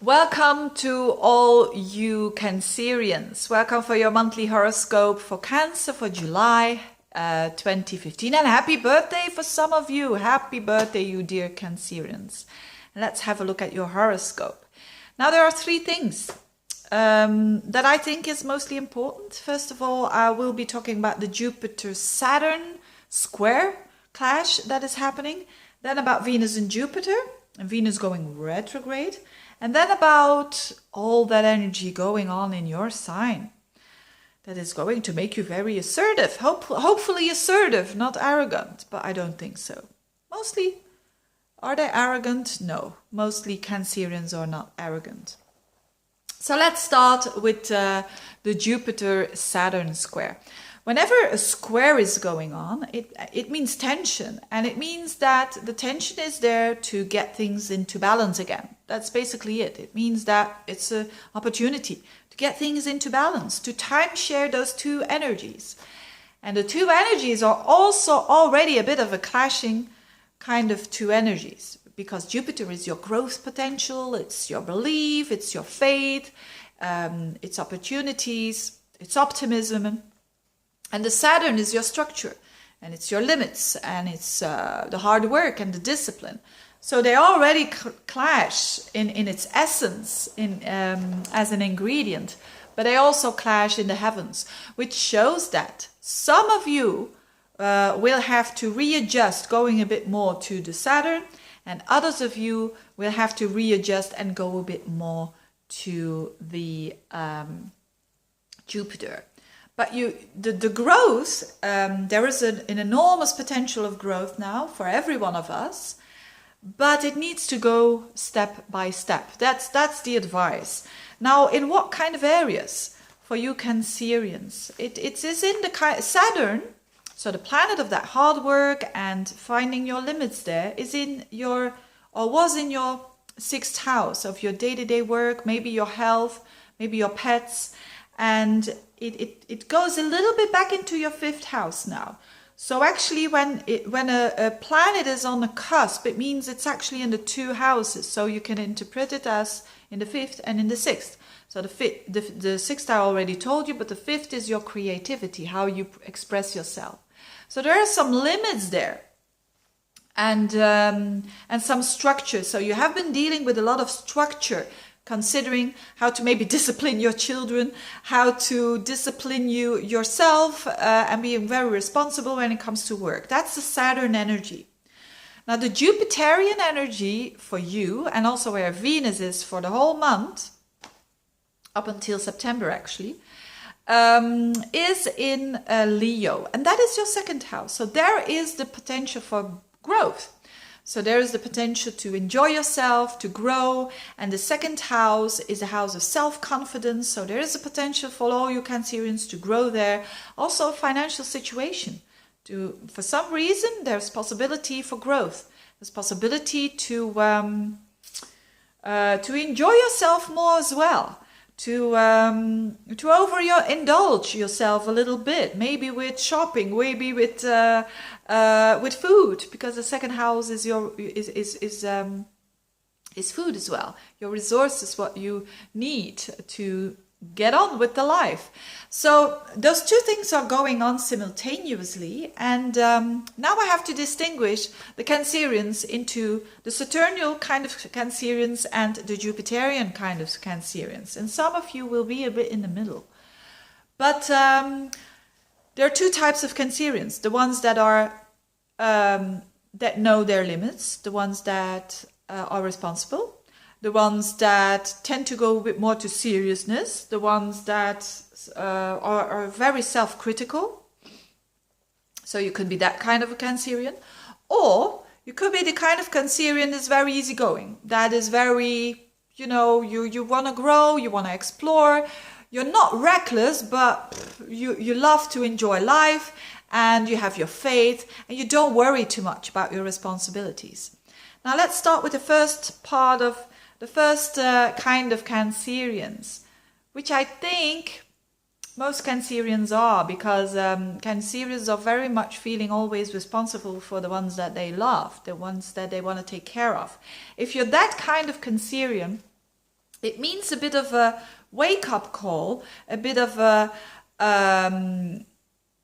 Welcome to all you Cancerians. Welcome for your monthly horoscope for Cancer for July 2015. And happy birthday for some of you. Happy birthday, you dear Cancerians. Let's have a look at your horoscope. Now, there are three things that I think is mostly important. First of all, I will be talking about the Jupiter-Saturn square clash that is happening. Then about Venus and Jupiter, and Venus going retrograde. And then about all that energy going on in your sign that is going to make you very assertive. Hopefully assertive, not arrogant, but I don't think so. Mostly, are they arrogant? No, mostly Cancerians are not arrogant. So let's start with the Jupiter-Saturn square. Whenever a square is going on, it means tension, and it means that the tension is there to get things into balance again. That's basically it. It means that it's an opportunity to get things into balance, to timeshare those two energies. And the two energies are also already a bit of a clashing kind of two energies, because Jupiter is your growth potential, it's your belief, it's your faith, it's opportunities, it's optimism. And the Saturn is your structure, and it's your limits, and it's the hard work and the discipline. So they already clash in its essence as an ingredient, but they also clash in the heavens, which shows that some of you will have to readjust, going a bit more to the Saturn, and others of you will have to readjust and go a bit more to the Jupiter. But the growth, there is an enormous potential of growth now for every one of us, but it needs to go step by step. That's the advice. Now, in what kind of areas for you Cancerians? It is in the Saturn, so the planet of that hard work and finding your limits there is in your, or was in your 6th house of your day-to-day work, maybe your health, maybe your pets, and it goes a little bit back into your 5th house now. So actually when a planet is on the cusp, it means it's actually in the 2 houses. So you can interpret it as in the 5th and in the 6th. So the 6th I already told you, but the 5th is your creativity, how you express yourself. So there are some limits there. And some structure. So you have been dealing with a lot of structure, considering how to maybe discipline your children, how to discipline yourself, and being very responsible when it comes to work. That's the Saturn energy. Now the Jupiterian energy for you, and also where Venus is for the whole month, up until September actually, is in Leo. And that is your 2nd house. So there is the potential for growth. So there is the potential to enjoy yourself, to grow, and the 2nd house is a house of self-confidence. So there is a potential for all you Cancerians to grow there. Also, financial situation. For some reason, there's possibility for growth. There's possibility to enjoy yourself more as well. To overindulge yourself a little bit, maybe with shopping, maybe with food, because the 2nd house is your is food as well. Your resources, what you need to get on with the life. So those two things are going on simultaneously, and now I have to distinguish the Cancerians into the Saturnal kind of Cancerians and the Jupiterian kind of Cancerians, and some of you will be a bit in the middle. But there are two types of Cancerians: the ones that are that know their limits, the ones that are responsible, the ones that tend to go a bit more to seriousness, the ones that are very self-critical. So you could be that kind of a Cancerian. Or you could be the kind of Cancerian that's very easygoing, that is very, you want to grow, you want to explore. You're not reckless, but you love to enjoy life, and you have your faith, and you don't worry too much about your responsibilities. Now let's start with the first part of the first kind of Cancerians, which I think most Cancerians are, because Cancerians are very much feeling always responsible for the ones that they love, the ones that they want to take care of. If you're that kind of Cancerian, It means a bit of a wake-up call, a bit of a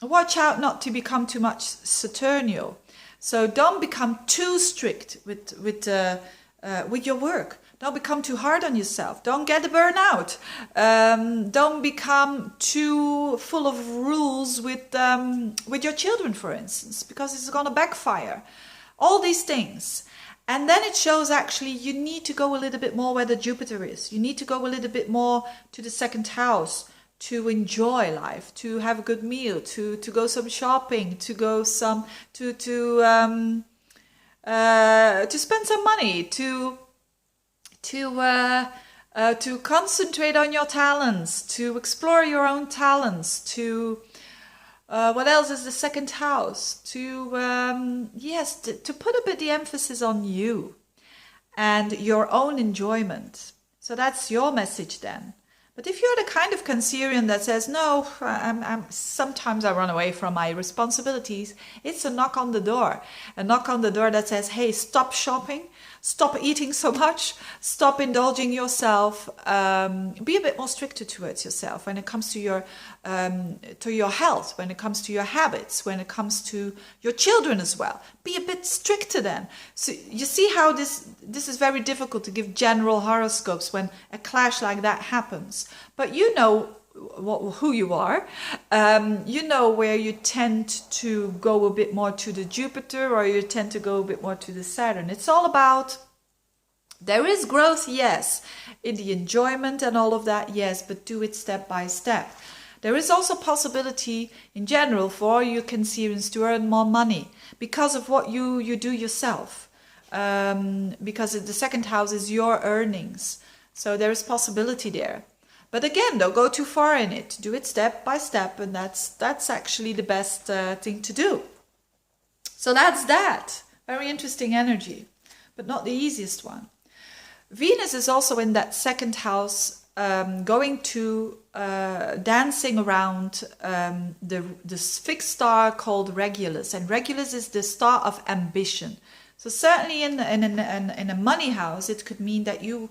watch out not to become too much Saturnal. So don't become too strict with your work. Don't become too hard on yourself. Don't get a burnout. Don't become too full of rules with your children, for instance, because it's going to backfire. All these things. And then it shows actually you need to go a little bit more where the Jupiter is. You need to go a little bit more to the second house to enjoy life, to have a good meal, to go some shopping, to go some to spend some money, to concentrate on your talents, to explore your own talents, to what else is the second house? To put a bit the emphasis on you and your own enjoyment. So that's your message then. But if you're the kind of Cancerian that says, no, sometimes I run away from my responsibilities, it's a knock on the door. A knock on the door that says, hey, stop shopping, stop eating so much, stop indulging yourself, be a bit more stricter towards yourself when it comes to your health, when it comes to your habits, when it comes to your children as well. Be a bit stricter then. So you see how this is very difficult to give general horoscopes when a clash like that happens. But you know who you are. You know where you tend to go a bit more to the Jupiter or you tend to go a bit more to the Saturn. It's all about, there is growth, yes, in the enjoyment and all of that, yes, but do it step by step. There is also possibility in general for you Cancerians to earn more money because of what you do yourself. Because the second house is your earnings. So there is possibility there. But again, don't go too far in it. Do it step by step, and that's actually the best thing to do. So that's that. Very interesting energy, but not the easiest one. Venus is also in that second house, going to dancing around this fixed star called Regulus, and Regulus is the star of ambition. So certainly in a money house, it could mean that you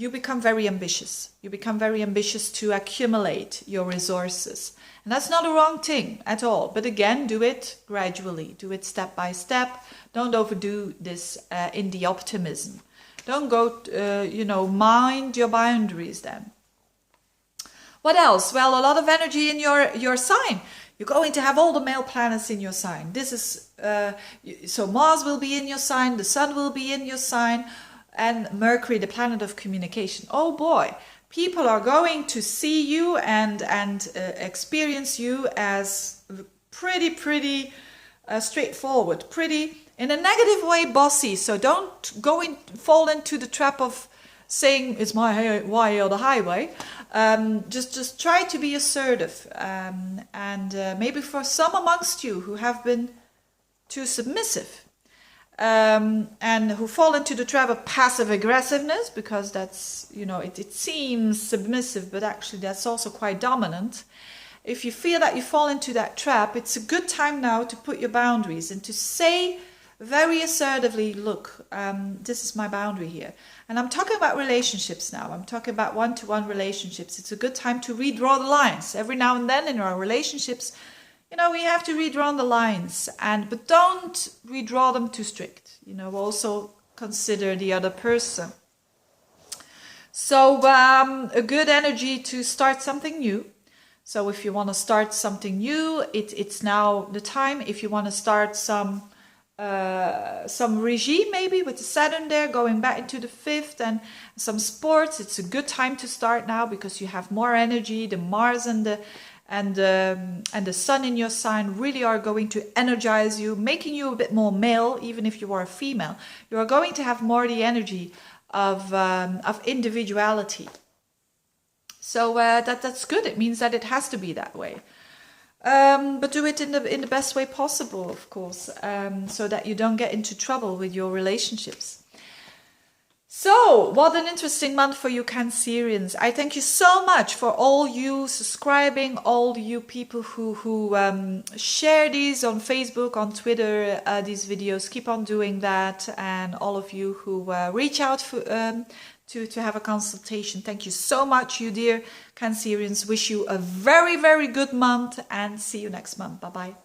become very ambitious. You become very ambitious to accumulate your resources. And that's not a wrong thing at all. But again, do it gradually. Do it step by step. Don't overdo this in the optimism. Don't go, mind your boundaries then. What else? Well, a lot of energy in your sign. You're going to have all the male planets in your sign. This is, so Mars will be in your sign. The Sun will be in your sign. And Mercury, the planet of communication. Oh boy, people are going to see you and experience you as pretty straightforward, pretty in a negative way bossy. So don't fall into the trap of saying it's my way or the highway. Just try to be assertive, and maybe for some amongst you who have been too submissive. And who fall into the trap of passive aggressiveness, because that's, it seems submissive, but actually that's also quite dominant. If you feel that you fall into that trap, it's a good time now to put your boundaries and to say very assertively, look, this is my boundary here. And I'm talking about relationships now. I'm talking about one-to-one relationships. It's a good time to redraw the lines. Every now and then in our relationships, we have to redraw the lines, but don't redraw them too strict. Also consider the other person. So a good energy to start something new. So if you want to start something new, it's now the time. If you want to start some regime, maybe with the Saturn there going back into the 5th, and some sports, it's a good time to start now because you have more energy. The Mars and the Sun in your sign really are going to energize you, making you a bit more male. Even if you are a female, you are going to have more the energy of individuality. So that's good. It means that it has to be that way, but do it in the best way possible, of course, so that you don't get into trouble with your relationships. So, what an interesting month for you Cancerians. I thank you so much for all you subscribing, all you people who share these on Facebook, on Twitter, these videos. Keep on doing that. And all of you who reach out to have a consultation. Thank you so much, you dear Cancerians. Wish you a very, very good month and see you next month. Bye-bye.